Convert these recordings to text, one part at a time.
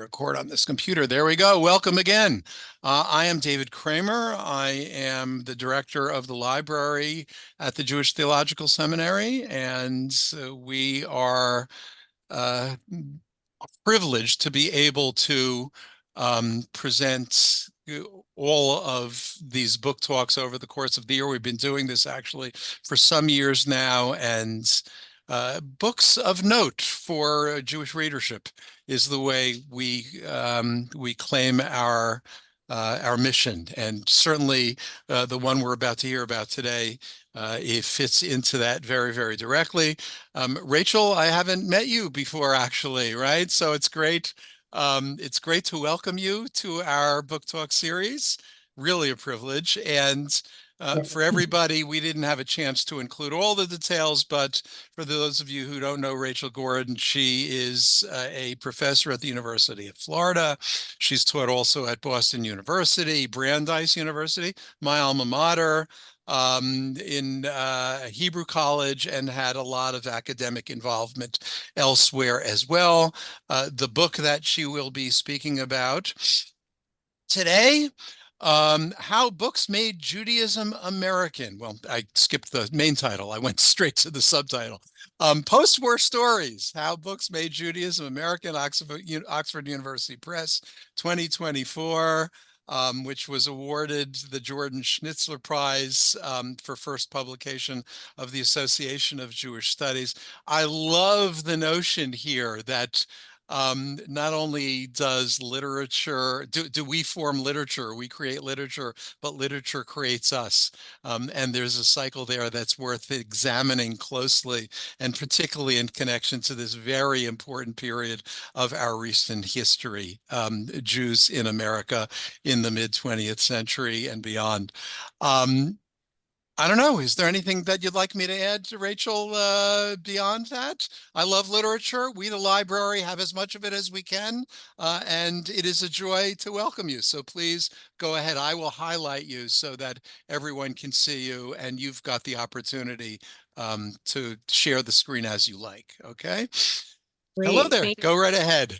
record on this computer. There we go. Welcome again. I am David Kramer. I am the director of the library at the Jewish Theological Seminary, and we are uh, privileged to be able to present all of these book talks over the course of the year. We've been doing this actually for some years now, and books of note for Jewish readership is the way we claim our mission, and certainly the one we're about to hear about today, it fits into that very, very directly. Rachel, I haven't met you before, actually, right? So it's great. It's great to welcome you to our book talk series. Really a privilege. And for everybody, we didn't have a chance to include all the details, but for those of you who don't know Rachel Gordan, she is a professor at the University of Florida. She's taught also at Boston University, Brandeis University, my alma mater, in Hebrew College, and had a lot of academic involvement elsewhere as well. The book that she will be speaking about today, How Books Made Judaism American. Well, I skipped the main title. I went straight to the subtitle. Postwar Stories, How Books Made Judaism American, Oxford University Press, 2024, which was awarded the Jordan Schnitzler Prize for first publication of the Association of Jewish Studies. I love the notion here that not only does literature, do we form literature, we create literature, but literature creates us. And there's a cycle there that's worth examining closely, and particularly in connection to this very important period of our recent history, Jews in America in the mid-20th century and beyond. I don't know. Is there anything that you'd like me to add to Rachel beyond that? I love literature. We, the library, have as much of it as we can, and it is a joy to welcome you. So please go ahead. I will highlight you so that everyone can see you, and you've got the opportunity to share the screen as you like. Okay. Hello Great. there. Go right ahead.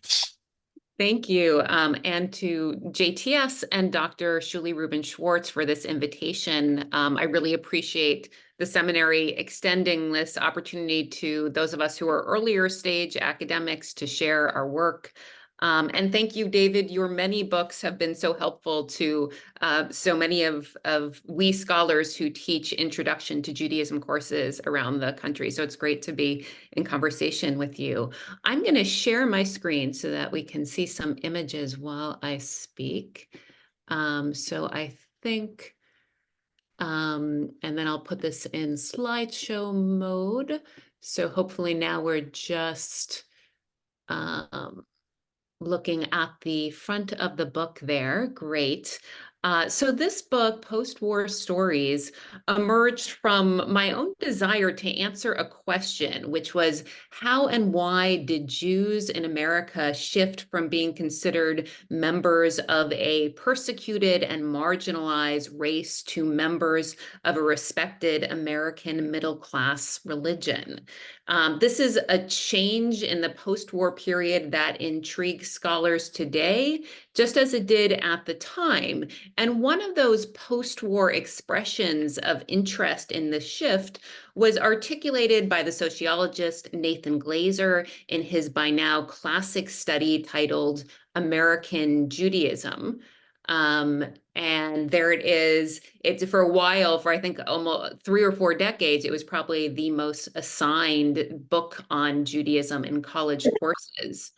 Thank you. And to JTS and Dr. Shuli Rubin Schwartz for this invitation. I really appreciate the seminary extending this opportunity to those of us who are earlier stage academics to share our work. And thank you, David. Your many books have been so helpful to so many of we scholars who teach Introduction to Judaism courses around the country. So it's great to be in conversation with you. I'm going to share my screen so that we can see some images while I speak. So I think, and then I'll put this in slideshow mode. So hopefully now we're just looking at the front of the book there. Great. So this book, Postwar Stories, emerged from my own desire to answer a question, which was how and why did Jews in America shift from being considered members of a persecuted and marginalized race to members of a respected American middle-class religion? This is a change in the post-war period that intrigues scholars today, just as it did at the time. And one of those post-war expressions of interest in the shift was articulated by the sociologist Nathan Glazer in his by now classic study titled American Judaism. And there it is. It's for a while, for I think almost 3 or 4 decades, it was probably the most assigned book on Judaism in college courses.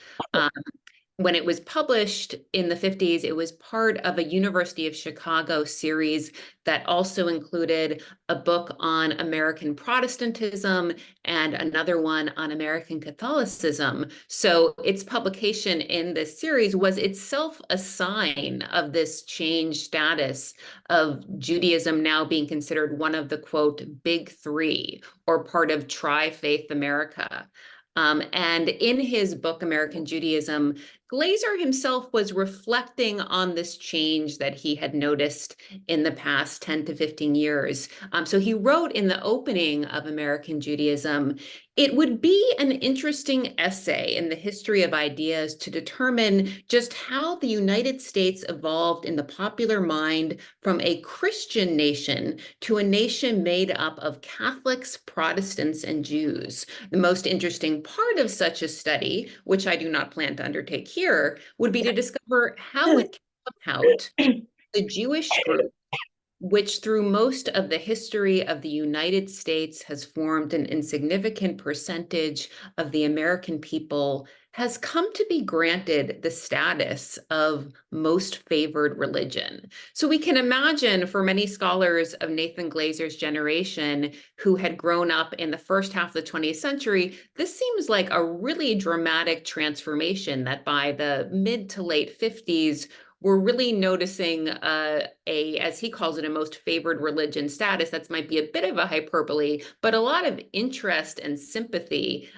When it was published in the 50s, it was part of a University of Chicago series that also included a book on American Protestantism and another one on American Catholicism. So its publication in this series was itself a sign of this changed status of Judaism now being considered one of the, quote, big three, or part of tri-faith America. And in his book, American Judaism, Glazer himself was reflecting on this change that he had noticed in the past 10 to 15 years. So he wrote in the opening of American Judaism, It would be an interesting essay in the history of ideas to determine just how the United States evolved in the popular mind from a Christian nation to a nation made up of Catholics, Protestants, and Jews. The most interesting part of such a study, which I do not plan to undertake here, would be to discover how it came about the Jewish group, which through most of the history of the United States has formed an insignificant percentage of the American people, has come to be granted the status of most favored religion. So we can imagine for many scholars of Nathan Glazer's generation who had grown up in the first half of the 20th century, this seems like a really dramatic transformation that by the mid to late 50s, we're really noticing as he calls it, a most favored religion status. That might be a bit of a hyperbole, but a lot of interest and sympathy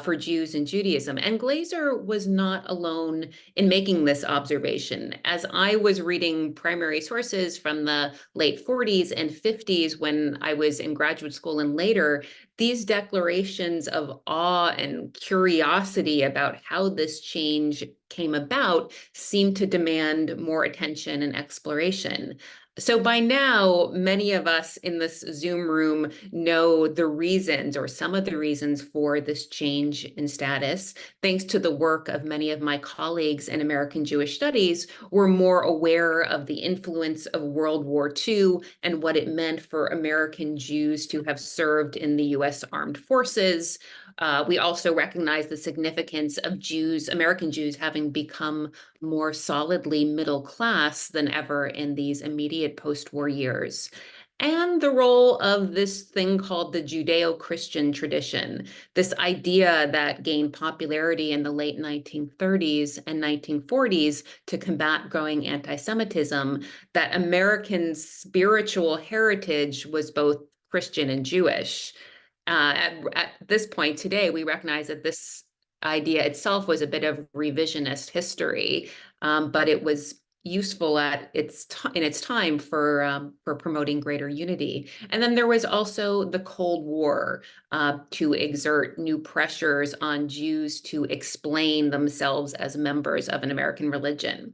for Jews and Judaism. And Glaser was not alone in making this observation. As I was reading primary sources from the late 40s and 50s when I was in graduate school and later, these declarations of awe and curiosity about how this change came about seem to demand more attention and exploration. So by now, many of us in this Zoom room know the reasons or some of the reasons for this change in status. Thanks to the work of many of my colleagues in American Jewish Studies, we're more aware of the influence of World War II and what it meant for American Jews to have served in the US Armed Forces. We also recognize the significance of American Jews having become more solidly middle class than ever in these immediate post-war years. And the role of this thing called the Judeo-Christian tradition, this idea that gained popularity in the late 1930s and 1940s to combat growing anti-Semitism, that American spiritual heritage was both Christian and Jewish. At this point today, we recognize that this idea itself was a bit of revisionist history, but it was useful in its time for promoting greater unity. And then there was also the Cold War to exert new pressures on Jews to explain themselves as members of an American religion.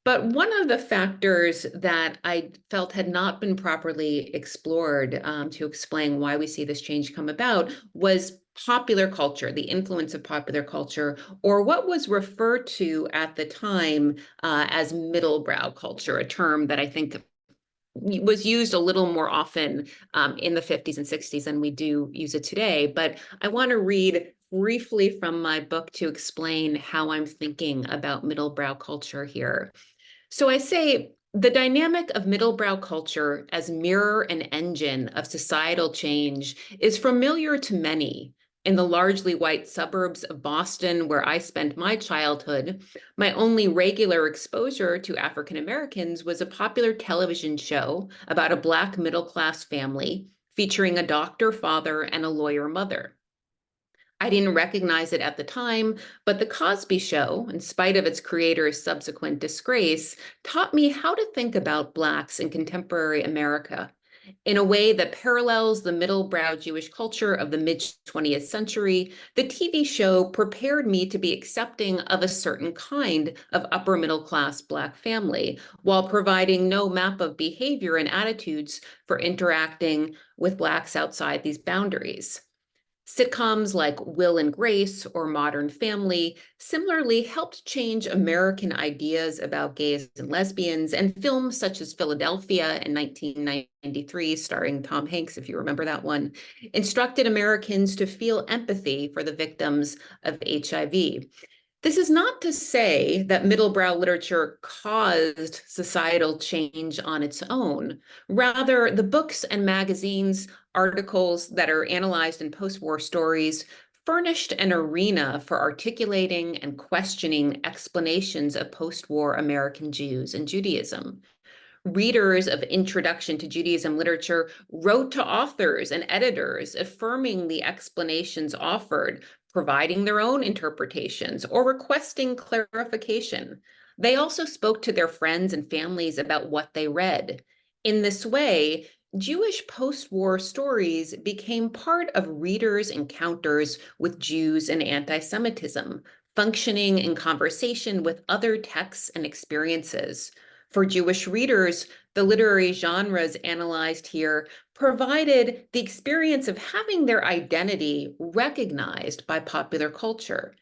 But one of the factors that I felt had not been properly explored to explain why we see this change come about was popular culture, the influence of popular culture, or what was referred to at the time as middlebrow culture, a term that I think was used a little more often in the 50s and 60s than we do use it today. But I want to read briefly from my book to explain how I'm thinking about middlebrow culture here. So I say the dynamic of middlebrow culture as mirror and engine of societal change is familiar to many. In the largely white suburbs of Boston, where I spent my childhood, my only regular exposure to African Americans was a popular television show about a Black middle-class family featuring a doctor father and a lawyer mother. I didn't recognize it at the time, but The Cosby Show, in spite of its creator's subsequent disgrace, taught me how to think about Blacks in contemporary America in a way that parallels the middle-brow Jewish culture of the mid-20th century. The TV show prepared me to be accepting of a certain kind of upper middle-class Black family, while providing no map of behavior and attitudes for interacting with Blacks outside these boundaries. Sitcoms like Will and Grace or Modern Family similarly helped change American ideas about gays and lesbians, and films such as Philadelphia in 1993, starring Tom Hanks, if you remember that one, instructed Americans to feel empathy for the victims of HIV. This is not to say that middlebrow literature caused societal change on its own. Rather, the books and magazines, articles that are analyzed in post-war stories furnished an arena for articulating and questioning explanations of post-war American Jews and Judaism. Readers of Introduction to Judaism literature wrote to authors and editors affirming the explanations offered, providing their own interpretations, or requesting clarification. They also spoke to their friends and families about what they read. In this way, Jewish post-war stories became part of readers' encounters with Jews and anti-Semitism, functioning in conversation with other texts and experiences. For Jewish readers, the literary genres analyzed here provided the experience of having their identity recognized by popular culture.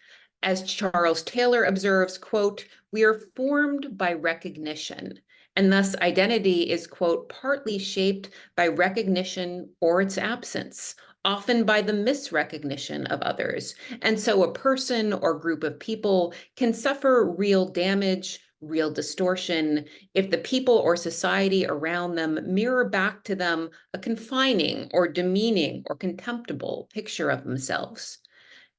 As Charles Taylor observes, quote, "We are formed by recognition, and thus identity is, quote, partly shaped by recognition or its absence, often by the misrecognition of others. And so a person or group of people can suffer real damage, real distortion, if the people or society around them mirror back to them a confining or demeaning or contemptible picture of themselves."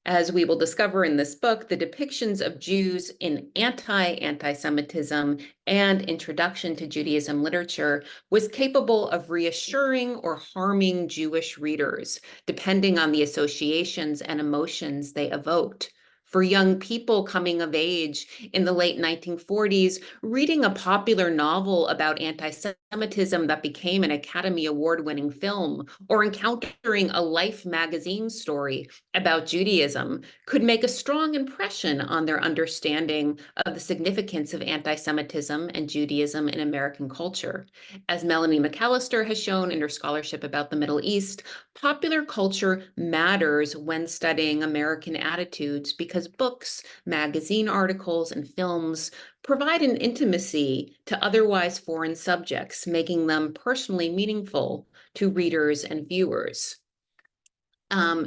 As we will discover in this book, the depictions of Jews in anti-Semitism and introduction to Judaism literature was capable of reassuring or harming Jewish readers, depending on the associations and emotions they evoked. For young people coming of age in the late 1940s, reading a popular novel about anti-Semitism that became an Academy Award-winning film, or encountering a Life magazine story about Judaism could make a strong impression on their understanding of the significance of anti-Semitism and Judaism in American culture. As Melanie McAllister has shown in her scholarship about the Middle East, popular culture matters when studying American attitudes because books, magazine articles, and films provide an intimacy to otherwise foreign subjects, making them personally meaningful to readers and viewers.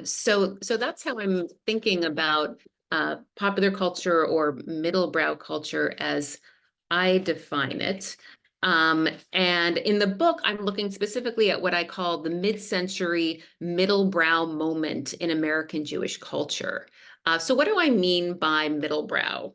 So that's how I'm thinking about popular culture or middlebrow culture as I define it. And in the book, I'm looking specifically at what I call the mid-century middlebrow moment in American Jewish culture. So what do I mean by middlebrow?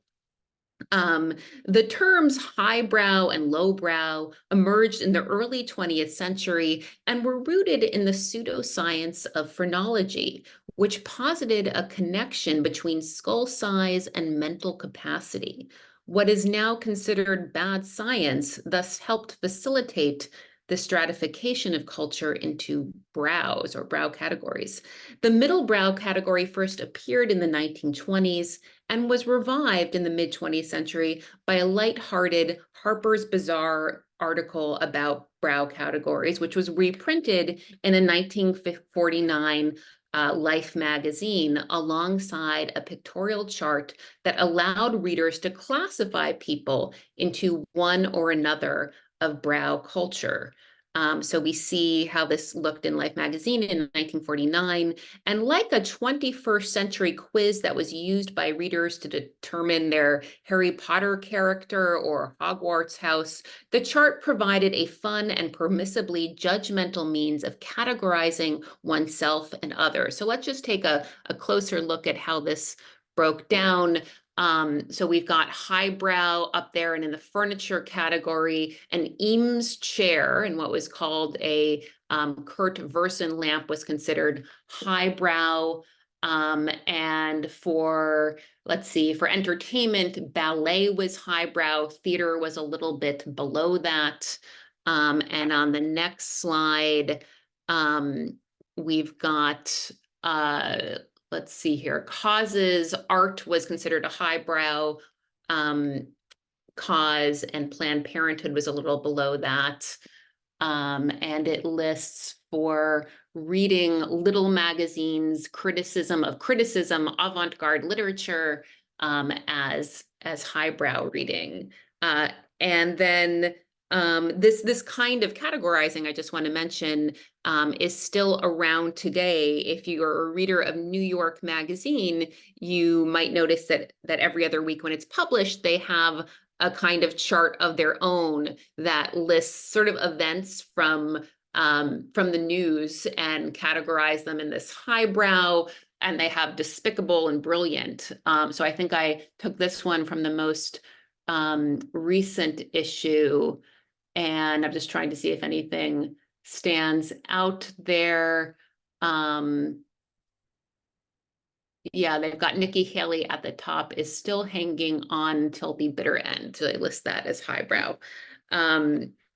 Um, the terms highbrow and lowbrow emerged in the early 20th century and were rooted in the pseudoscience of phrenology, which posited a connection between skull size and mental capacity. What is now considered bad science thus helped facilitate the stratification of culture into brows or brow categories. The middle brow category first appeared in the 1920s and was revived in the mid-20th century by a light-hearted Harper's Bazaar article about brow categories, which was reprinted in a 1949 Life magazine alongside a pictorial chart that allowed readers to classify people into one or another of brow culture. So we see how this looked in Life magazine in 1949. And like a 21st century quiz that was used by readers to determine their Harry Potter character or Hogwarts house, the chart provided a fun and permissibly judgmental means of categorizing oneself and others. So let's just take a closer look at how this broke down. So we've got highbrow up there, and in the furniture category, an Eames chair and what was called a Kurt Versen lamp was considered highbrow. And for, let's see, for entertainment, ballet was highbrow, theater was a little bit below that. And on the next slide, we've got let's see here, causes. Art was considered a highbrow cause, and Planned Parenthood was a little below that. And it lists for reading little magazines, criticism of criticism, avant-garde literature as highbrow reading. And then this kind of categorizing, I just want to mention, is still around today. If you're a reader of New York Magazine, you might notice that every other week when it's published, they have a kind of chart of their own that lists sort of events from the news and categorize them in this highbrow, and they have despicable and brilliant. So I think I took this one from the most recent issue, and I'm just trying to see if anything stands out there. Yeah, they've got Nikki Haley at the top is still hanging on till the bitter end. So they list that as highbrow.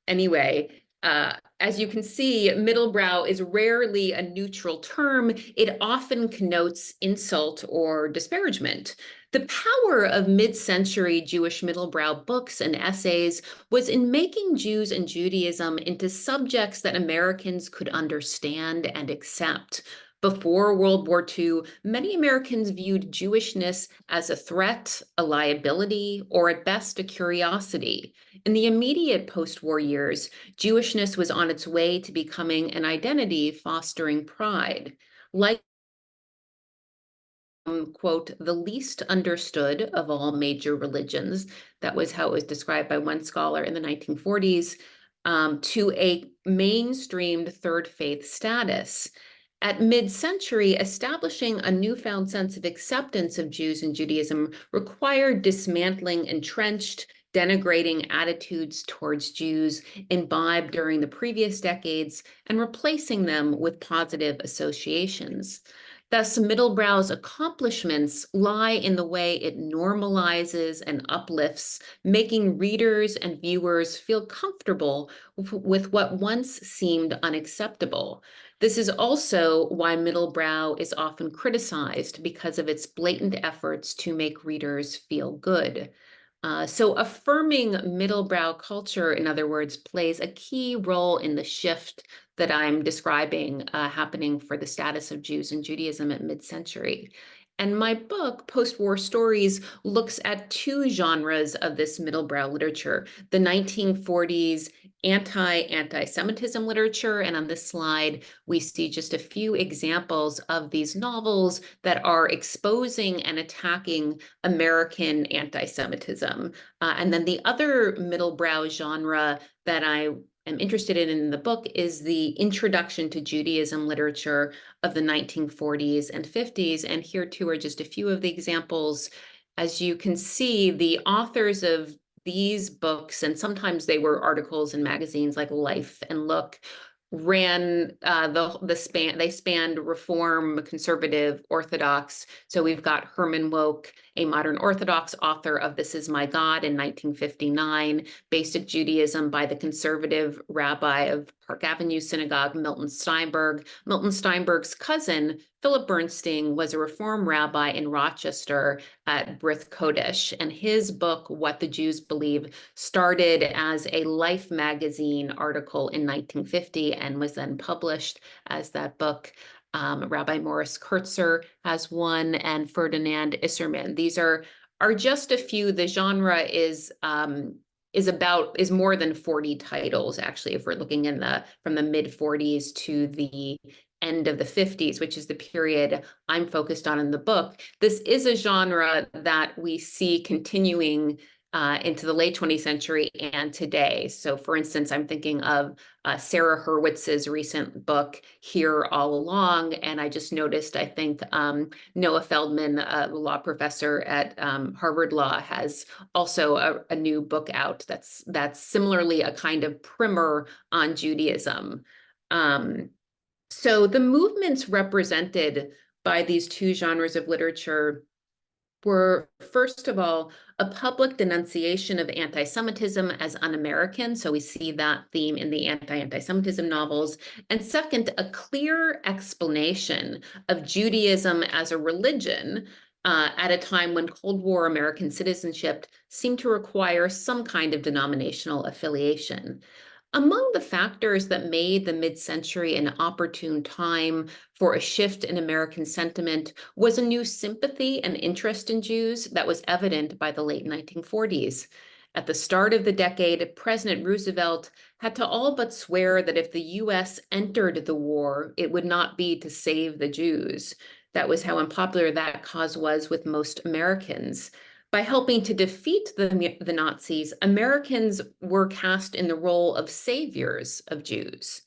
Anyway, As you can see, middlebrow is rarely a neutral term. It often connotes insult or disparagement. The power of mid-century Jewish middlebrow books and essays was in making Jews and Judaism into subjects that Americans could understand and accept. Before World War II, many Americans viewed Jewishness as a threat, a liability, or at best a curiosity. In the immediate post-war years, Jewishness was on its way to becoming an identity fostering pride. Like, quote, the least understood of all major religions, that was how it was described by one scholar in the 1940s, to a mainstreamed third faith status. At mid-century, establishing a newfound sense of acceptance of Jews and Judaism required dismantling entrenched, denigrating attitudes towards Jews imbibed during the previous decades and replacing them with positive associations. Thus, middlebrow's accomplishments lie in the way it normalizes and uplifts, making readers and viewers feel comfortable with what once seemed unacceptable. This is also why middlebrow is often criticized because of its blatant efforts to make readers feel good. So affirming middlebrow culture, in other words, plays a key role in the shift that I'm describing happening for the status of Jews and Judaism at mid-century. And my book, Postwar Stories, looks at two genres of this middlebrow literature, the 1940s anti-Semitism literature, and on this slide, we see just a few examples of these novels that are exposing and attacking American anti-Semitism. And then the other middlebrow genre that I am interested in the book is the introduction to Judaism literature of the 1940s and 50s. And here too are just a few of the examples. As you can see, the authors of these books, and sometimes they were articles in magazines like Life and Look, ran they spanned Reform, Conservative, Orthodox. So we've got Herman Wouk, a modern Orthodox author of This Is My God in 1959, Basic Judaism by the conservative rabbi of Park Avenue Synagogue, Milton Steinberg. Milton Steinberg's cousin, Philip Bernstein, was a Reform rabbi in Rochester at Brit Kodesh, and his book, What the Jews Believe, started as a Life magazine article in 1950 and was then published as that book. Rabbi Morris Kurtzer has one, and Ferdinand Isserman. These are just a few. The genre is more than 40 titles, actually, if we're looking from the mid 40s to the end of the 50s, which is the period I'm focused on in the book. This is a genre that we see continuing into the late 20th century and today. So for instance, I'm thinking of Sarah Hurwitz's recent book, Here All Along. And I just noticed, I think Noah Feldman, the law professor at Harvard Law, has also a new book out that's similarly a kind of primer on Judaism. So the movements represented by these two genres of literature were, first of all, a public denunciation of anti-Semitism as un-American. So we see that theme in the anti-Semitism novels. And second, a clear explanation of Judaism as a religion at a time when Cold War American citizenship seemed to require some kind of denominational affiliation. Among the factors that made the mid-century an opportune time for a shift in American sentiment was a new sympathy and interest in Jews that was evident by the late 1940s. At the start of the decade, President Roosevelt had to all but swear that if the US entered the war, it would not be to save the Jews. That was how unpopular that cause was with most Americans. By helping to defeat the Nazis, Americans were cast in the role of saviors of Jews.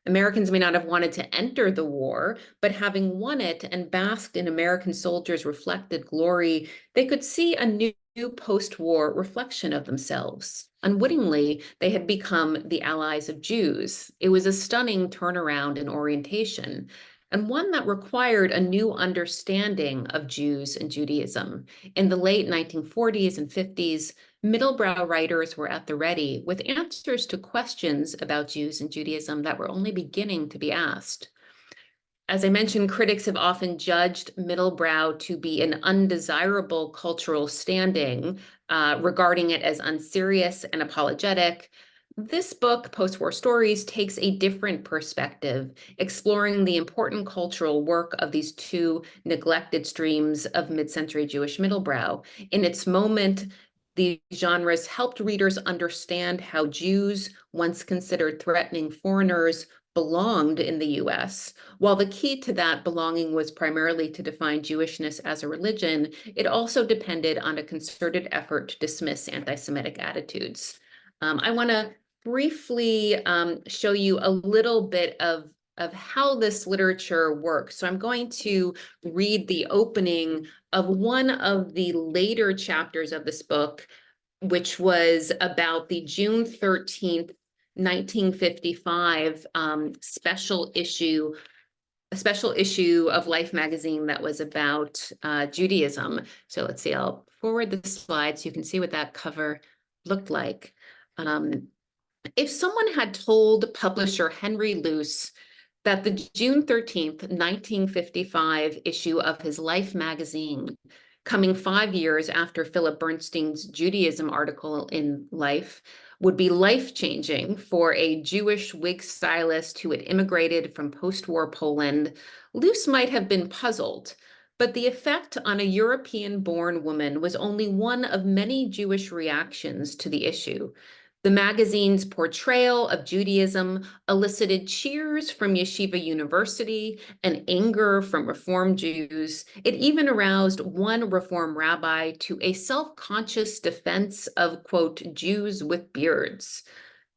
Americans may not have wanted to enter the war, but having won it and basked in American soldiers' reflected glory, they could see a new post-war reflection of themselves. Unwittingly, they had become the allies of Jews. It was a stunning turnaround in orientation. and one that required a new understanding of Jews and Judaism. In the late 1940s and 50s, middlebrow writers were at the ready with answers to questions about Jews and Judaism that were only beginning to be asked. As I mentioned, critics have often judged middlebrow to be an undesirable cultural standing, regarding it as unserious and apologetic. This book, Postwar Stories, takes a different perspective, exploring the important cultural work of these two neglected streams of mid-century Jewish middlebrow. In its moment, these genres helped readers understand how Jews, once considered threatening foreigners, belonged in the US. While the key to that belonging was primarily to define Jewishness as a religion, it also depended on a concerted effort to dismiss anti-Semitic attitudes. I want to briefly show you a little bit of how this literature works. So I'm going to read the opening of one of the later chapters of this book, which was about the June 13th, 1955 a special issue of Life magazine that was about Judaism. So let's see, I'll forward the slide so you can see what that cover looked like. If someone had told publisher Henry Luce that the June 13th, 1955 issue of his Life magazine, coming 5 years after Philip Bernstein's Judaism article in Life, would be life-changing for a Jewish wig stylist who had immigrated from post-war Poland, Luce might have been puzzled. But the effect on a European-born woman was only one of many Jewish reactions to the issue. The magazine's portrayal of Judaism elicited cheers from Yeshiva University and anger from Reform Jews. It even aroused one Reform rabbi to a self-conscious defense of, quote, Jews with beards.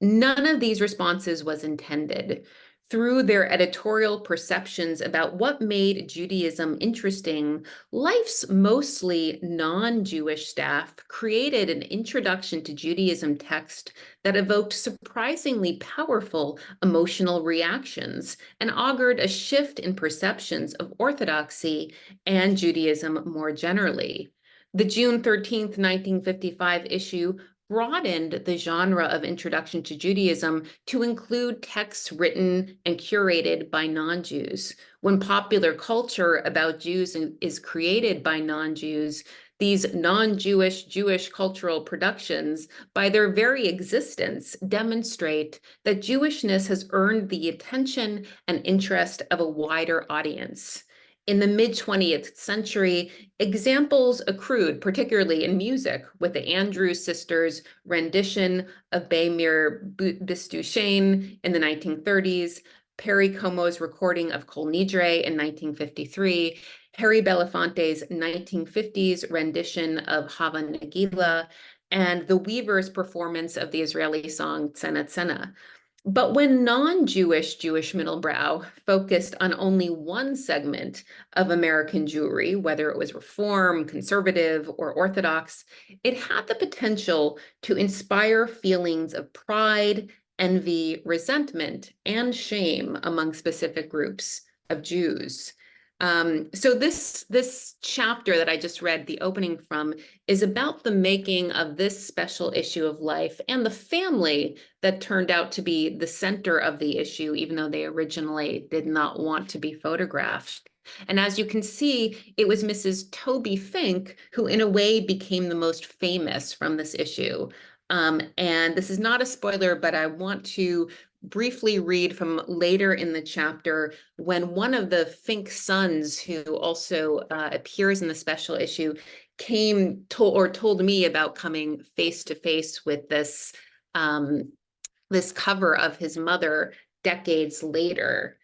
None of these responses was intended. Through their editorial perceptions about what made Judaism interesting, Life's mostly non-Jewish staff created an introduction to Judaism text that evoked surprisingly powerful emotional reactions and augured a shift in perceptions of Orthodoxy and Judaism more generally. The June 13th, 1955 issue broadened the genre of introduction to Judaism to include texts written and curated by non-Jews. When popular culture about Jews is created by non-Jews, these non-Jewish Jewish cultural productions, by their very existence, demonstrate that Jewishness has earned the attention and interest of a wider audience. In the mid-20th century, examples accrued, particularly in music, with the Andrews Sisters' rendition of Beimir Bistushane in the 1930s, Perry Como's recording of Kol Nidre in 1953, Harry Belafonte's 1950s rendition of Hava Nagila, and the Weavers' performance of the Israeli song Tzena Tzena. But when non-Jewish Jewish middlebrow focused on only one segment of American Jewry, whether it was Reform, conservative, or Orthodox, it had the potential to inspire feelings of pride, envy, resentment, and shame among specific groups of Jews. So this chapter that I just read the opening from is about the making of this special issue of Life and the family that turned out to be the center of the issue, even though they originally did not want to be photographed. And as you can see, it was Mrs. Toby Fink who in a way became the most famous from this issue. And this is not a spoiler, but I want to briefly read from later in the chapter when one of the Fink sons, who also appears in the special issue, told me about coming face to face with this this cover of his mother decades later.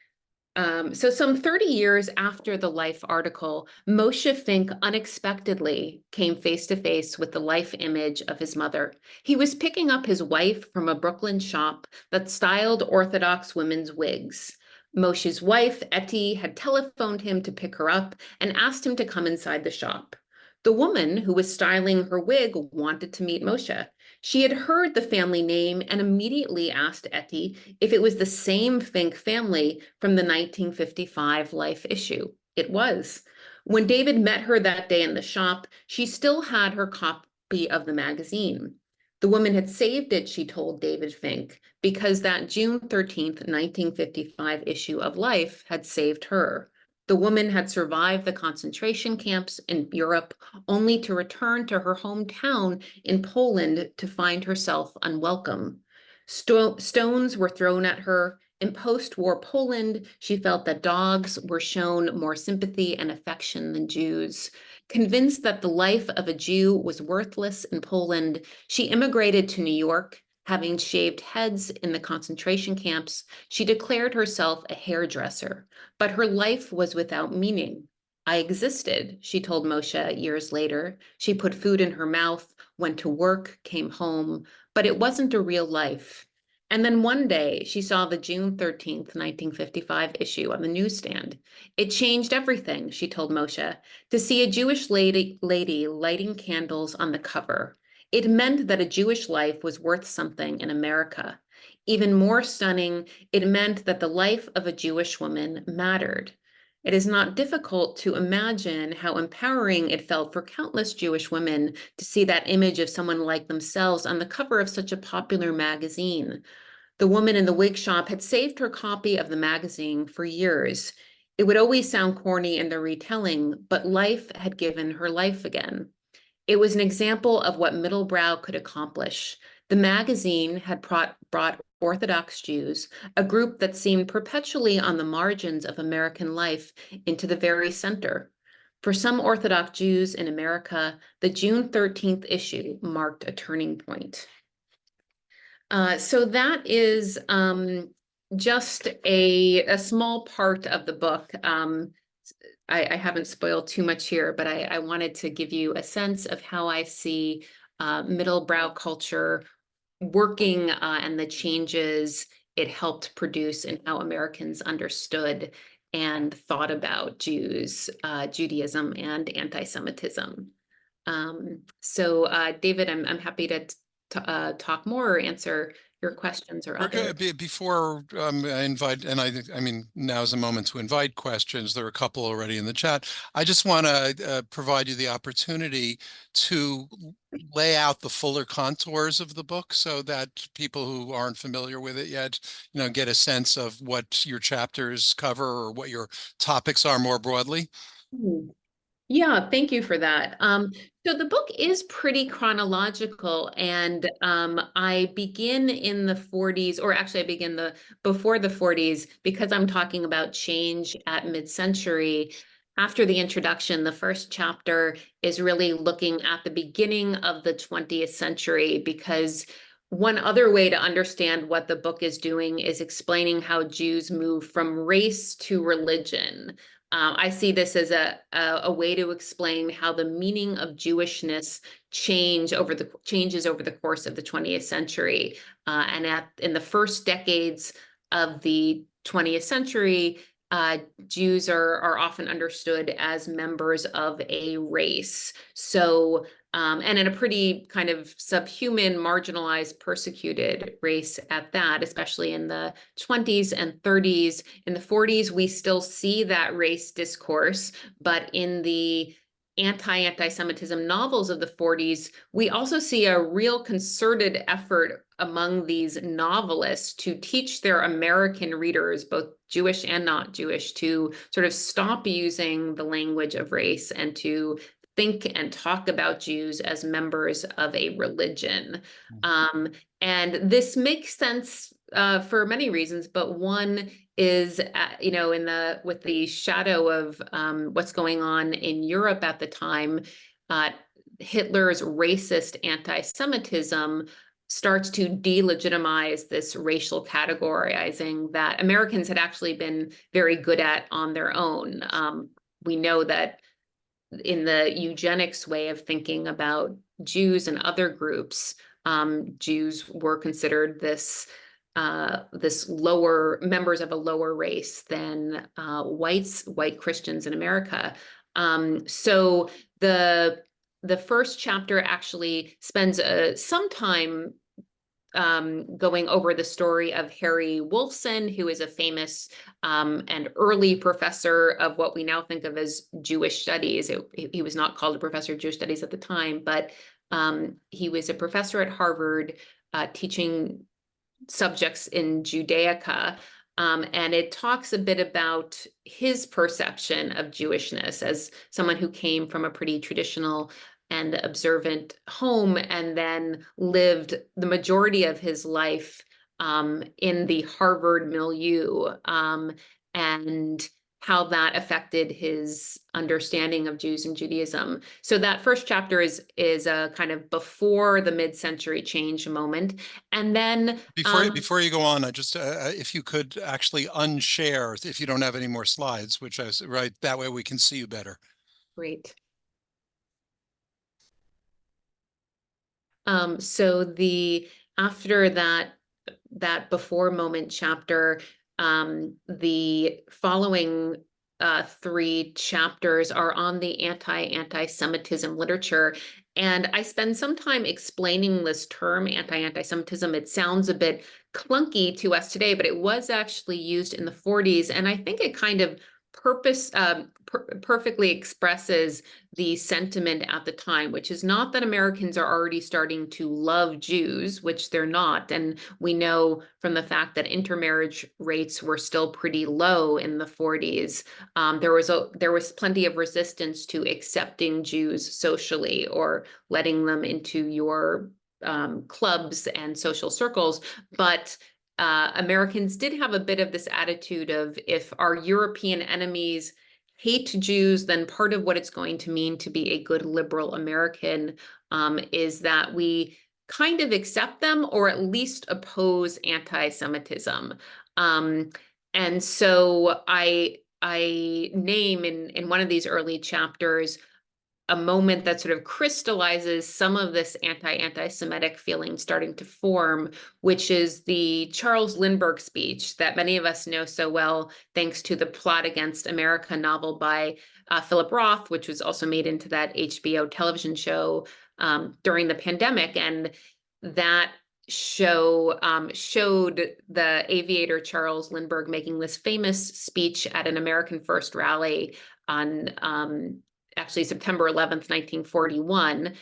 So some 30 years after the Life article, Moshe Fink unexpectedly came face to face with the Life image of his mother. He was picking up his wife from a Brooklyn shop that styled Orthodox women's wigs. Moshe's wife, Etty, had telephoned him to pick her up and asked him to come inside the shop. The woman who was styling her wig wanted to meet Moshe. She had heard the family name and immediately asked Etty if it was the same Fink family from the 1955 Life issue. It was. When David met her that day in the shop, she still had her copy of the magazine. The woman had saved it, she told David Fink, because that June 13th, 1955 issue of Life had saved her. The woman had survived the concentration camps in Europe only to return to her hometown in Poland to find herself unwelcome. Stones were thrown at her. In post-war Poland, she felt that dogs were shown more sympathy and affection than Jews. Convinced that the life of a Jew was worthless in Poland, she immigrated to New York. Having shaved heads in the concentration camps, she declared herself a hairdresser, but her life was without meaning. I existed, she told Moshe years later. She put food in her mouth, went to work, came home, but it wasn't a real life. And then one day she saw the June 13th, 1955 issue on the newsstand. It changed everything, she told Moshe, to see a Jewish lady lighting candles on the cover. It meant that a Jewish life was worth something in America. Even more stunning, it meant that the life of a Jewish woman mattered. It is not difficult to imagine how empowering it felt for countless Jewish women to see that image of someone like themselves on the cover of such a popular magazine. The woman in the wig shop had saved her copy of the magazine for years. It would always sound corny in the retelling, but life had given her life again. It was an example of what middlebrow could accomplish. The magazine had brought Orthodox Jews, a group that seemed perpetually on the margins of American life, into the very center. For some Orthodox Jews in America, the June 13th issue marked a turning point. So that is just a small part of the book. I haven't spoiled too much here, but I wanted to give you a sense of how I see middlebrow culture working and the changes it helped produce in how Americans understood and thought about Jews, Judaism, and anti-Semitism. David, I'm happy to talk more or answer your questions or We're other. good. Before I invite, and I mean, now's a moment to invite questions. There are a couple already in the chat. I just want to provide you the opportunity to lay out the fuller contours of the book so that people who aren't familiar with it yet, get a sense of what your chapters cover or what your topics are more broadly. Hmm. Yeah, thank you for that. So the book is pretty chronological, and I begin in the 40s, or actually I begin before the 40s, because I'm talking about change at mid-century. After the introduction, the first chapter is really looking at the beginning of the 20th century, because one other way to understand what the book is doing is explaining how Jews move from race to religion. I see this as a way to explain how the meaning of Jewishness changes over the course of the 20th century. In the first decades of the 20th century, Jews are often understood as members of a race. So, and in a pretty kind of subhuman, marginalized, persecuted race at that, especially in the 20s and 30s. In the 40s, we still see that race discourse, but in the anti-Semitism novels of the 40s, we also see a real concerted effort among these novelists to teach their American readers, both Jewish and not Jewish, to sort of stop using the language of race and to think and talk about Jews as members of a religion. And this makes sense for many reasons, but one is, with the shadow of what's going on in Europe at the time, Hitler's racist anti-Semitism starts to delegitimize this racial categorizing that Americans had actually been very good at on their own. We know that in the eugenics way of thinking about Jews and other groups, Jews were considered this lower members of a lower race than white Christians in America. So the the first chapter actually spends some time going over the story of Harry Wolfson, who is a famous and early professor of what we now think of as Jewish studies. He was not called a professor of Jewish studies at the time, but he was a professor at Harvard teaching subjects in Judaica. And it talks a bit about his perception of Jewishness as someone who came from a pretty traditional and observant home and then lived the majority of his life in the Harvard milieu, and how that affected his understanding of Jews and Judaism. So that first chapter is a kind of before the mid-century change moment. And then Before you go on, I just if you could actually unshare if you don't have any more slides, which right, that way we can see you better. great. So the after that before moment chapter, the following three chapters are on the anti-Semitism literature. And I spend some time explaining this term anti-Semitism. It sounds a bit clunky to us today, but it was actually used in the 40s. And I think it kind of perfectly expresses the sentiment at the time, which is not that Americans are already starting to love Jews, which they're not. And we know from the fact that intermarriage rates were still pretty low in the 40s. There was plenty of resistance to accepting Jews socially or letting them into your clubs and social circles. But Americans did have a bit of this attitude of, if our European enemies hate Jews, then part of what it's going to mean to be a good liberal American is that we kind of accept them or at least oppose anti-Semitism. And so I name in one of these early chapters a moment that sort of crystallizes some of this anti-Semitic feeling starting to form, which is the Charles Lindbergh speech that many of us know so well, thanks to the Plot Against America novel by Philip Roth, which was also made into that HBO television show during the pandemic. And that show showed the aviator Charles Lindbergh making this famous speech at an American First rally on actually September 11th, 1941,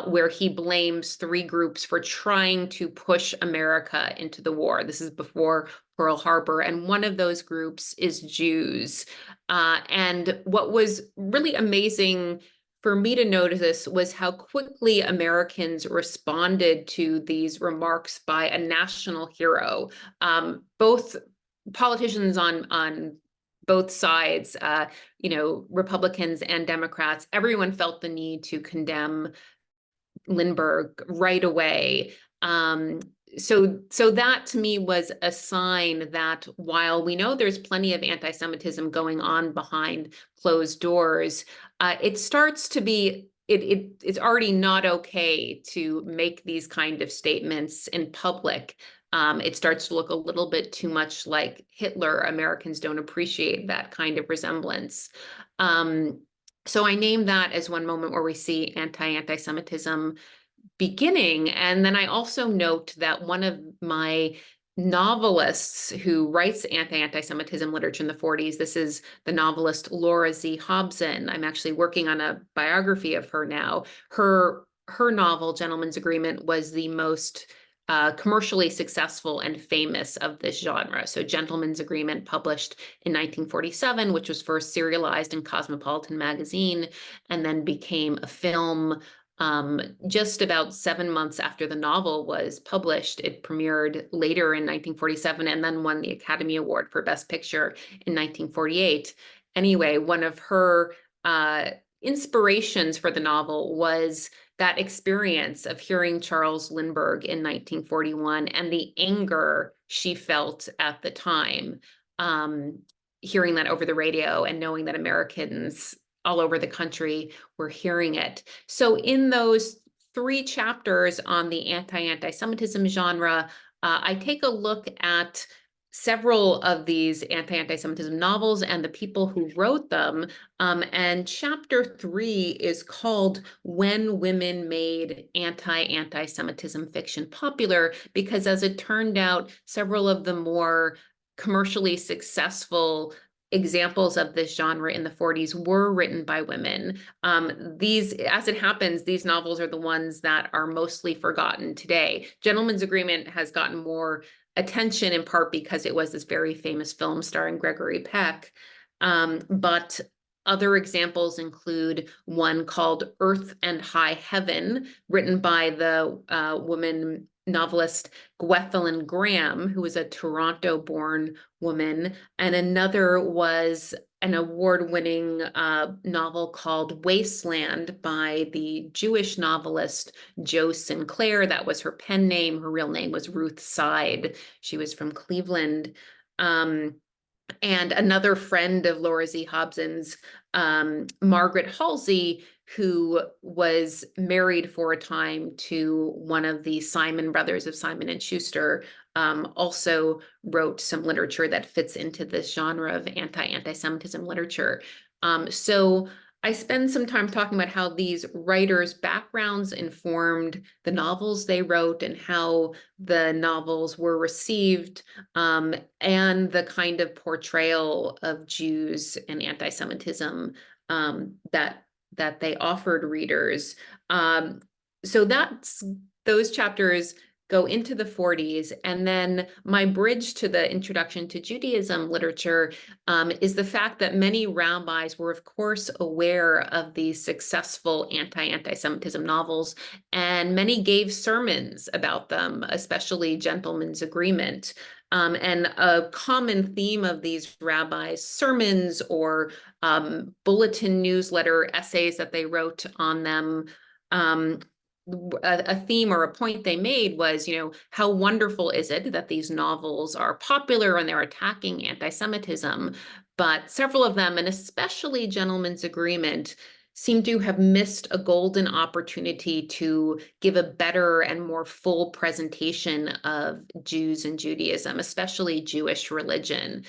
where he blames three groups for trying to push America into the war. This is before Pearl Harbor, and one of those groups is Jews. And what was really amazing for me to notice was how quickly Americans responded to these remarks by a national hero. Both politicians on both sides, Republicans and Democrats, everyone felt the need to condemn Lindbergh right away. So that to me was a sign that while we know there's plenty of anti-Semitism going on behind closed doors, it starts to be it's already not okay to make these kind of statements in public. It starts to look a little bit too much like Hitler. Americans don't appreciate that kind of resemblance. So I name that as one moment where we see anti-Semitism beginning. And then I also note that one of my novelists who writes anti-Semitism literature in the 40s, this is the novelist Laura Z. Hobson. I'm actually working on a biography of her now. Her novel, Gentleman's Agreement, was the most commercially successful and famous of this genre. So Gentleman's Agreement, published in 1947, which was first serialized in Cosmopolitan magazine, and then became a film just about 7 months after the novel was published. It premiered later in 1947 and then won the Academy Award for Best Picture in 1948. Anyway, one of her inspirations for the novel was that experience of hearing Charles Lindbergh in 1941 and the anger she felt at the time, hearing that over the radio and knowing that Americans all over the country were hearing it. So in those three chapters on the anti-Semitism genre, I take a look at several of these anti-Semitism novels and the people who wrote them. And chapter 3 is called When Women Made Anti-Semitism Fiction Popular, because as it turned out, several of the more commercially successful examples of this genre in the 40s were written by women. As it happens, these novels are the ones that are mostly forgotten today. Gentleman's Agreement has gotten more attention in part because it was this very famous film starring Gregory Peck. But other examples include one called Earth and High Heaven, written by the woman novelist Gwethelyn Graham, who was a Toronto-born woman, and another was an award-winning novel called Wasteland by the Jewish novelist Jo Sinclair. That was her pen name. Her real name was Ruth Side. She was from Cleveland. And another friend of Laura Z. Hobson's, Margaret Halsey, who was married for a time to one of the Simon brothers of Simon and Schuster, also wrote some literature that fits into this genre of anti-Semitism literature. So I spend some time talking about how these writers' backgrounds informed the novels they wrote and how the novels were received, and the kind of portrayal of Jews and anti-Semitism that they offered readers. So those chapters go into the 40s, and then my bridge to the introduction to Judaism literature is the fact that many rabbis were, of course, aware of these successful anti-Semitism novels, and many gave sermons about them, especially Gentleman's Agreement. And a common theme of these rabbis' sermons or bulletin newsletter essays that they wrote on them, a theme or a point they made was, how wonderful is it that these novels are popular and they're attacking anti-Semitism? But several of them, and especially Gentleman's Agreement, seem to have missed a golden opportunity to give a better and more full presentation of Jews and Judaism, especially Jewish religion.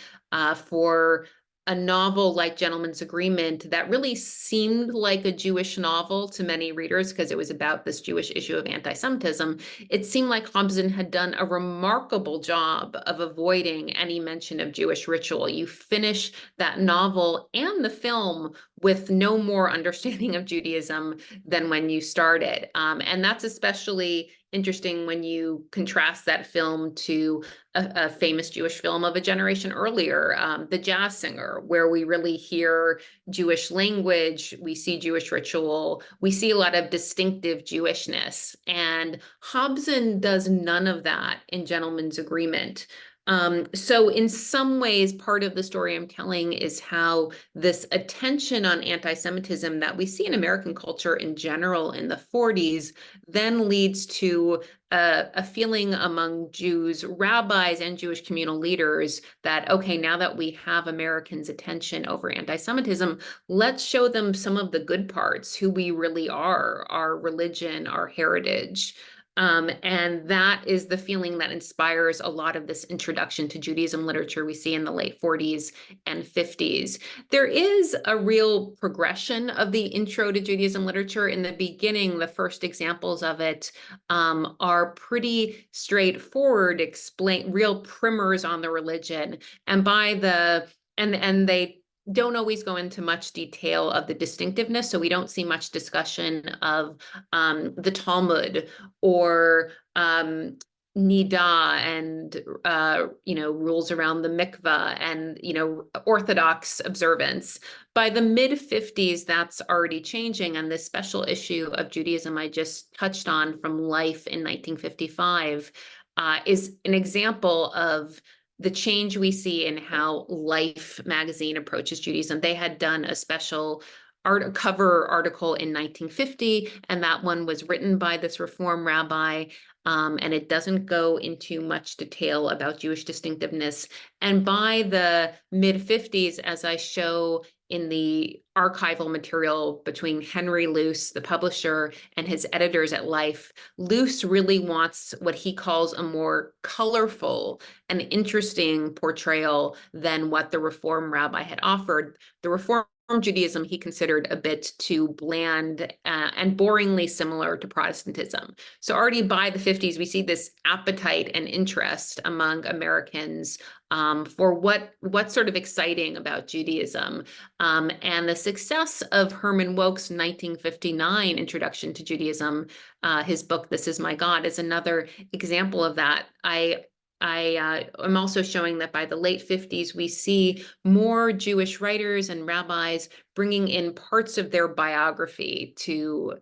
For a novel like Gentleman's Agreement that really seemed like a Jewish novel to many readers because it was about this Jewish issue of anti-Semitism, it seemed like Hobson had done a remarkable job of avoiding any mention of Jewish ritual. You finish that novel and the film with no more understanding of Judaism than when you started. And that's especially interesting when you contrast that film to a famous Jewish film of a generation earlier, The Jazz Singer, where we really hear Jewish language, we see Jewish ritual, we see a lot of distinctive Jewishness. And Hobson does none of that in Gentleman's Agreement. So in some ways, part of the story I'm telling is how this attention on anti-Semitism that we see in American culture in general in the 40s then leads to a feeling among Jews, rabbis, and Jewish communal leaders that, okay, now that we have Americans' attention over anti-Semitism, let's show them some of the good parts, who we really are, our religion, our heritage. And that is the feeling that inspires a lot of this introduction to Judaism literature we see in the late 40s and 50s. There is a real progression of the intro to Judaism literature. In the beginning, the first examples of it are pretty straightforward, explain real primers on the religion. And and they don't always go into much detail of the distinctiveness. So we don't see much discussion of the Talmud or Nida and rules around the mikvah and Orthodox observance. By the mid-50s, that's already changing, and this special issue of Judaism I just touched on from Life in 1955 is an example of the change we see in how Life magazine approaches Judaism. They had done a special cover article in 1950, and that one was written by this Reform rabbi. And it doesn't go into much detail about Jewish distinctiveness. And by the mid-50s, as I show in the archival material between Henry Luce, the publisher, and his editors at Life, Luce really wants what he calls a more colorful and interesting portrayal than what the Reform rabbi had offered. The Reform Judaism he considered a bit too bland and boringly similar to Protestantism. So already by the 50s, we see this appetite and interest among Americans for what's sort of exciting about Judaism. And the success of Herman Wouk's 1959 introduction to Judaism, his book, This Is My God, is another example of that. I am also showing that by the late 50s, we see more Jewish writers and rabbis bringing in parts of their biography to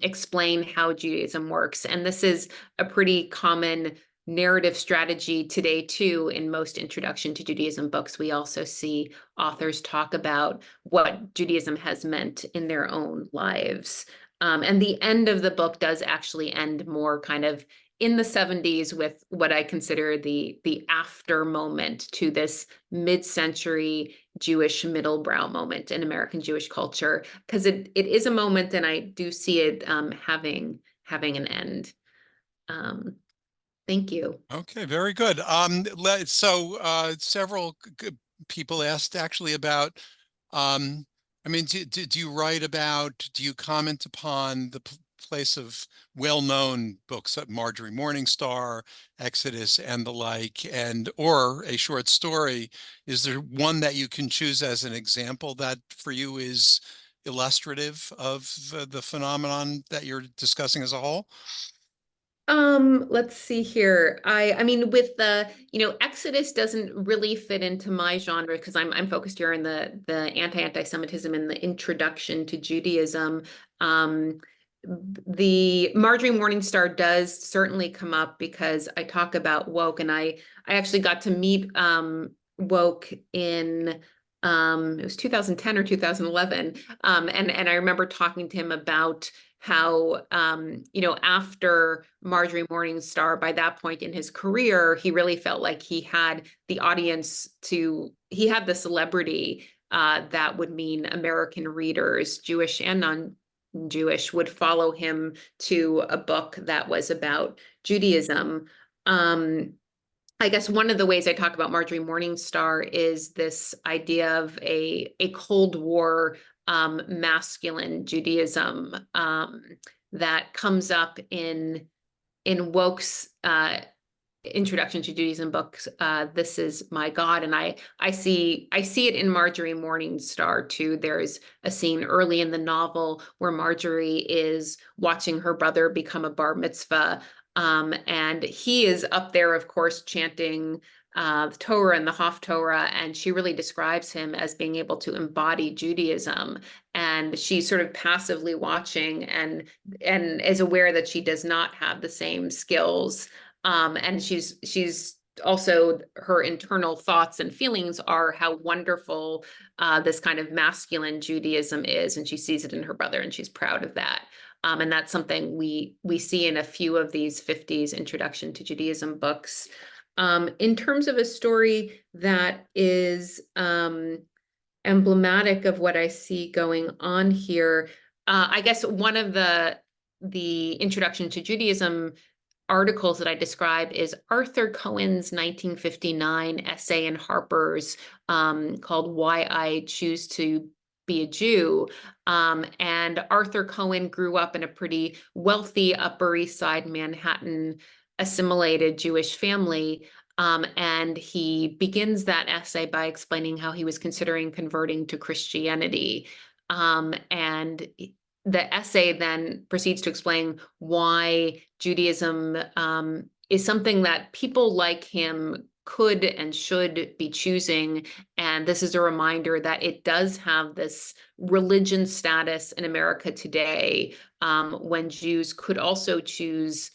explain how Judaism works. And this is a pretty common narrative strategy today, too. In most introduction to Judaism books, we also see authors talk about what Judaism has meant in their own lives. And the end of the book does actually end more kind of in the 70s with what I consider the after moment to this mid-century Jewish middlebrow moment in American Jewish culture, because it is a moment, and I do see it having an end. Thank you. Okay, very good. Several people asked actually about, I mean, do you write about, do you comment upon the place of well-known books like Marjorie Morningstar, Exodus, and the like, and or a short story? Is there one that you can choose as an example that for you is illustrative of the phenomenon that you're discussing as a whole? Let's see here. I mean, with the, Exodus doesn't really fit into my genre because I'm focused here on the anti-Semitism and the introduction to Judaism. Um, the Marjorie Morningstar does certainly come up because I talk about woke, and I actually got to meet woke in it was 2010 or 2011. And I remember talking to him about how after Marjorie Morningstar, by that point in his career, he really felt like he had the audience he had the celebrity that would mean American readers, Jewish and non-Jewish, would follow him to a book that was about Judaism. I guess one of the ways I talk about Marjorie Morningstar is this idea of a Cold War masculine Judaism that comes up in Woke's introduction to Judaism books. This Is My God, and I see it in Marjorie Morningstar too. There's a scene early in the novel where Marjorie is watching her brother become a bar mitzvah. And he is up there, of course, chanting the Torah and the Haftorah, and she really describes him as being able to embody Judaism. And she's sort of passively watching and is aware that she does not have the same skills. And she's also, her internal thoughts and feelings are how wonderful this kind of masculine Judaism is, and she sees it in her brother, and she's proud of that. And that's something we see in a few of these 50s introduction to Judaism books. In terms of a story that is emblematic of what I see going on here, I guess one of the introduction to Judaism articles that I describe is Arthur Cohen's 1959 essay in Harper's called Why I Choose to Be a Jew. And Arthur Cohen grew up in a pretty wealthy Upper East Side Manhattan assimilated Jewish family. And he begins that essay by explaining how he was considering converting to Christianity. And the essay then proceeds to explain why Judaism is something that people like him could and should be choosing. And this is a reminder that it does have this religion status in America today, when Jews could also choose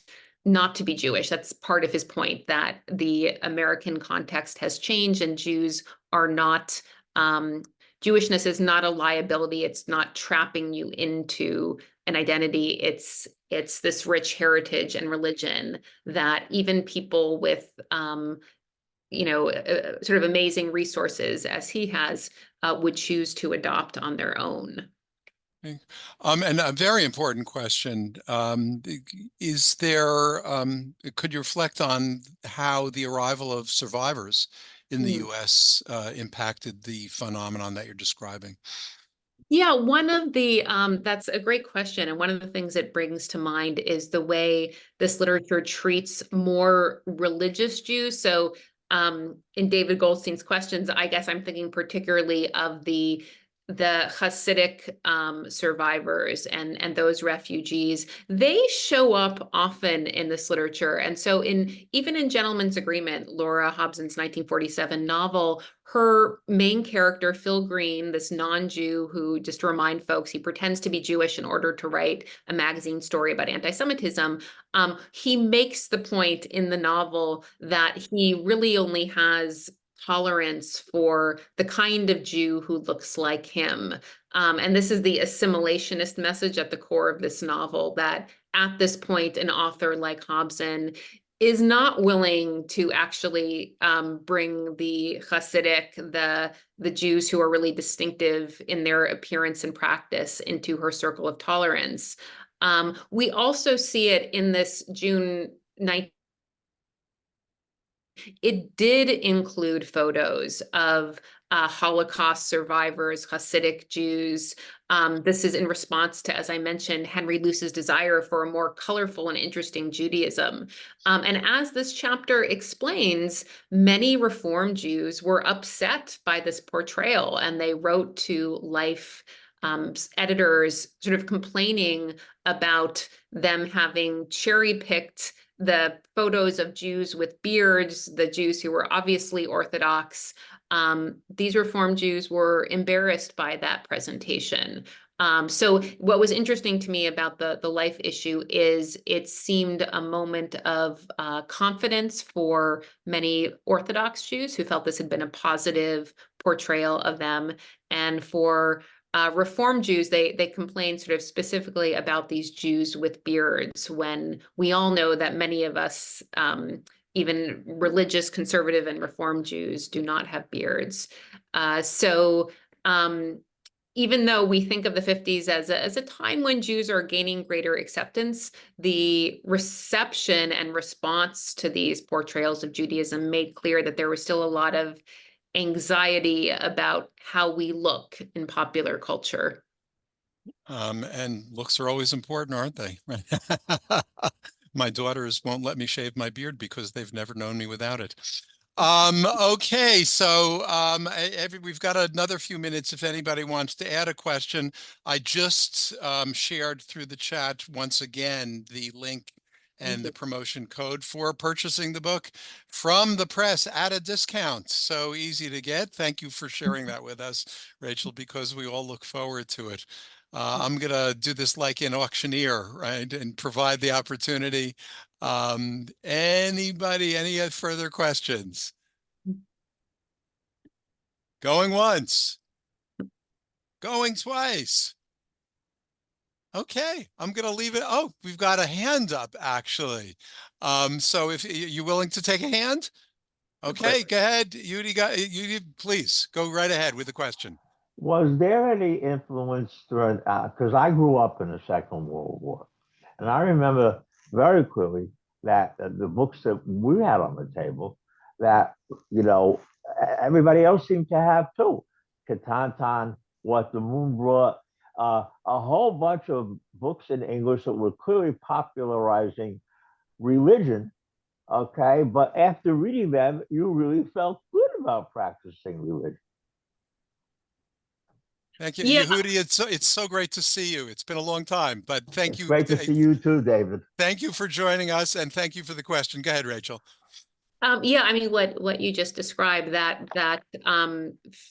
not to be Jewish. That's part of his point, that the American context has changed and Jews are not Jewishness is not a liability. It's not trapping you into an identity. It's this rich heritage and religion that even people with sort of amazing resources as he has would choose to adopt on their own. Okay. And a very important question, is there, could you reflect on how the arrival of survivors in the Mm. US impacted the phenomenon that you're describing? Yeah, one of the that's a great question. And one of the things it brings to mind is the way this literature treats more religious Jews. So in David Goldstein's questions, I guess I'm thinking particularly of the Hasidic survivors and those refugees. They show up often in this literature. And so even in Gentleman's Agreement, Laura Hobson's 1947 novel, her main character, Phil Green, this non-Jew who, just to remind folks, he pretends to be Jewish in order to write a magazine story about anti-Semitism. He makes the point in the novel that he really only has tolerance for the kind of Jew who looks like him. And this is the assimilationist message at the core of this novel, that at this point, an author like Hobson is not willing to actually bring the Hasidic, the Jews who are really distinctive in their appearance and practice, into her circle of tolerance. We also see it in this June 19th. It did include photos of Holocaust survivors, Hasidic Jews. This is in response to, as I mentioned, Henry Luce's desire for a more colorful and interesting Judaism. And as this chapter explains, many Reform Jews were upset by this portrayal, and they wrote to Life editors sort of complaining about them having cherry-picked the photos of Jews with beards, the Jews who were obviously Orthodox. These Reform Jews were embarrassed by that presentation. So what was interesting to me about the Life issue is it seemed a moment of confidence for many Orthodox Jews who felt this had been a positive portrayal of them. And for Reform Jews, they complain sort of specifically about these Jews with beards, when we all know that many of us, even religious, conservative, and Reform Jews, do not have beards. So even though we think of the 50s as a time when Jews are gaining greater acceptance, the reception and response to these portrayals of Judaism made clear that there was still a lot of anxiety about how we look in popular culture. And looks are always important, aren't they? My daughters won't let me shave my beard because they've never known me without it. Okay, so we've got another few minutes if anybody wants to add a question. I just shared through the chat once again the link Thank and the you. promotion code for purchasing the book from the press at a discount. So easy to get. Thank you for sharing that with us, Rachel, because we all look forward to it. I'm going to do this like an auctioneer, right, and provide the opportunity. Anybody, any further questions? Going once, going twice. Okay, I'm going to leave it. Oh, we've got a hand up, actually. So if you willing to take a hand? Of course. Okay, go ahead. You please go right ahead with the question. Was there any influence through, because I grew up in the Second World War, and I remember very clearly that the books that we had on the table, that, you know, everybody else seemed to have too. Katantan, What the Moon Brought, a whole bunch of books in English that were clearly popularizing religion. Okay, but after reading them, you really felt good about practicing religion. Thank you, Yeah, Yehudi. It's so great to see you. It's been a long time, but thank It's you. great to see you too, David. Thank you for joining us, and thank you for the question. Go ahead, Rachel. yeah, I mean, what you just described, that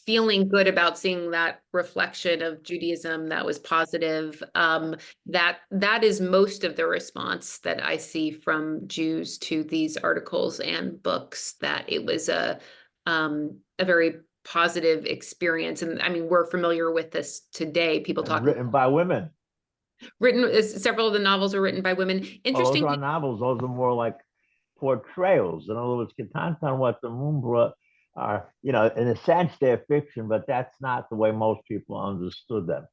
feeling good about seeing that reflection of Judaism that was positive, that is most of the response that I see from Jews to these articles and books, that it was a very positive experience. And I mean, we're familiar with this today. People And talk written by women. several of the novels are written by women. Well, those Interesting. are novels. Those are more like portrayals. In other words, Ketantan what the moon brought are, in a sense, they're fiction, but that's not the way most people understood them.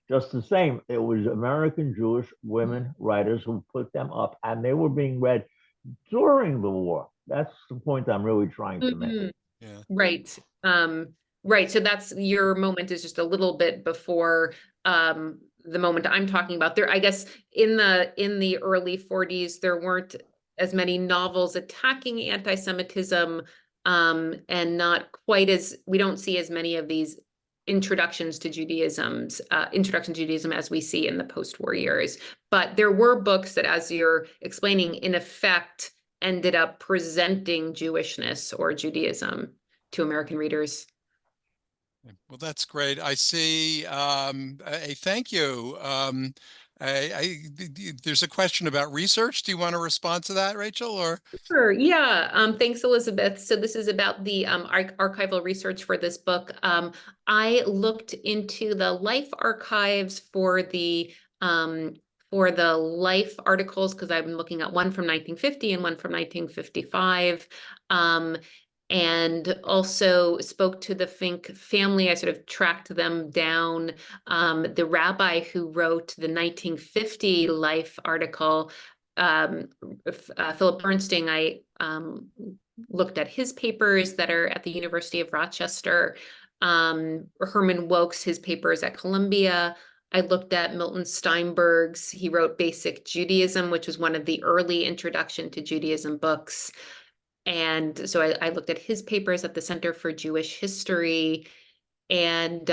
Just the same, it was American Jewish women writers who put them up, and they were being read during the war. That's the point I'm really trying to make. Mhm. Yeah. Right. Right. So that's your moment is just a little bit before the moment I'm talking about. There, I guess in the early 40s, there weren't as many novels attacking anti-Semitism, and not quite as we don't see as many of these introduction to Judaism as we see in the post-war years. But there were books that, as you're explaining, in effect ended up presenting Jewishness or Judaism to American readers. Well, that's great. I see a thank you. There's a question about research. Do you want to respond to that, Rachel, or? Sure. Yeah. Thanks, Elizabeth. So this is about the archival research for this book. I looked into the life archives for the life articles because I've been looking at one from 1950 and one from 1955. And also spoke to the Fink family. I sort of tracked them down. The rabbi who wrote the 1950 life article, Philip Bernstein, I looked at his papers that are at the University of Rochester. Herman Woukes, his papers at Columbia. I looked at Milton Steinberg's, he wrote Basic Judaism, which was one of the early introduction to Judaism books. And so I looked at his papers at the Center for Jewish History, and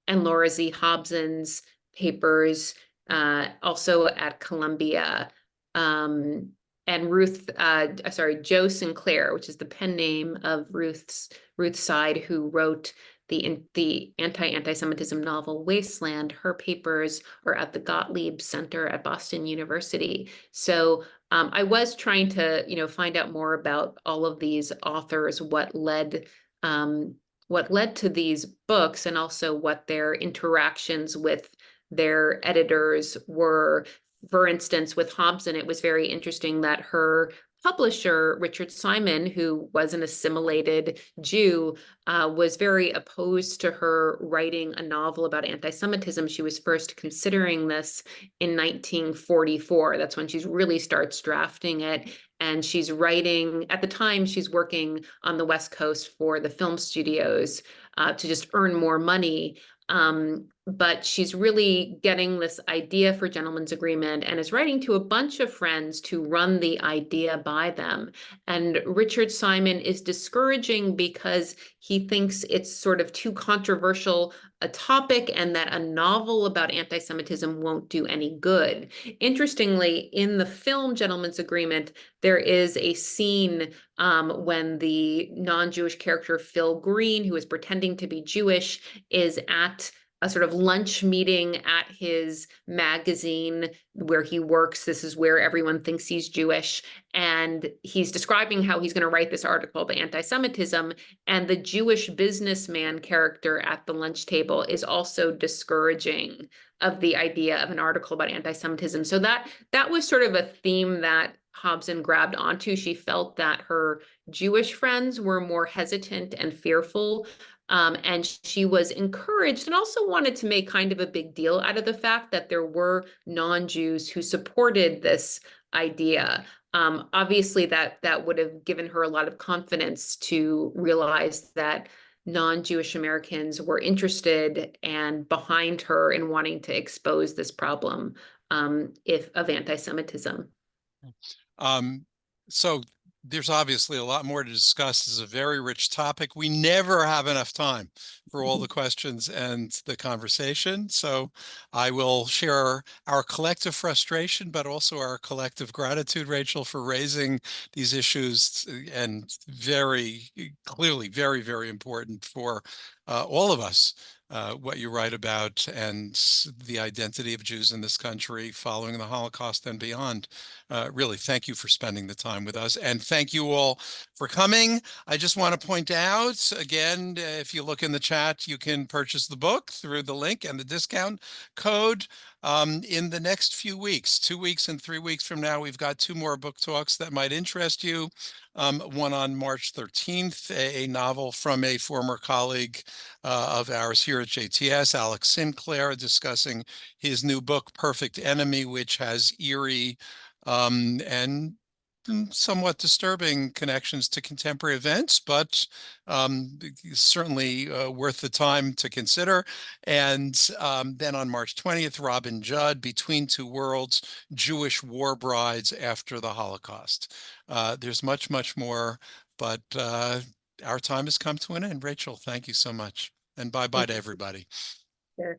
Laura Z. Hobson's papers, also at Columbia, and Joe Sinclair, which is the pen name of Ruth Side, who wrote the anti-Semitism novel Wasteland. Her papers are at the Gottlieb Center at Boston University. So I was trying to, find out more about all of these authors, what led to these books, and also what their interactions with their editors were. For instance, with Hobson, it was very interesting that her publisher, Richard Simon, who was an assimilated Jew, was very opposed to her writing a novel about anti-Semitism. She was first considering this in 1944. That's when she really starts drafting it. And she's writing, at the time, she's working on the West Coast for the film studios to just earn more money. But she's really getting this idea for Gentleman's Agreement and is writing to a bunch of friends to run the idea by them. And Richard Simon is discouraging because he thinks it's sort of too controversial a topic and that a novel about anti-Semitism won't do any good. Interestingly, in the film Gentleman's Agreement, there is a scene when the non-Jewish character Phil Green, who is pretending to be Jewish, is at a sort of lunch meeting at his magazine where he works. This is where everyone thinks he's Jewish. And he's describing how he's going to write this article about anti-Semitism. And the Jewish businessman character at the lunch table is also discouraging of the idea of an article about anti-Semitism. So that was sort of a theme that Hobson grabbed onto. She felt that her Jewish friends were more hesitant and fearful. And she was encouraged and also wanted to make kind of a big deal out of the fact that there were non-Jews who supported this idea. Obviously, that would have given her a lot of confidence to realize that non-Jewish Americans were interested and behind her in wanting to expose this problem of anti-Semitism. So there's obviously a lot more to discuss. This is a very rich topic. We never have enough time for all the questions and the conversation. So I will share our collective frustration, but also our collective gratitude, Rachel, for raising these issues, and very clearly very, very important for all of us, what you write about and the identity of Jews in this country following the Holocaust and beyond. Really, thank you for spending the time with us, and thank you all for coming. I just want to point out again, if you look in the chat, you can purchase the book through the link and the discount code. In the next few weeks, 2 weeks and 3 weeks from now, we've got 2 more book talks that might interest you. One on March 13th, a novel from a former colleague of ours here at JTS, Alex Sinclair, discussing his new book, Perfect Enemy, which has eerie and somewhat disturbing connections to contemporary events, but certainly worth the time to consider. And then on March 20th, Robin Judd, Between Two Worlds, Jewish War Brides After the Holocaust. There's much, much more, but our time has come to an end. Rachel, thank you so much. And bye-bye to everybody. Sure.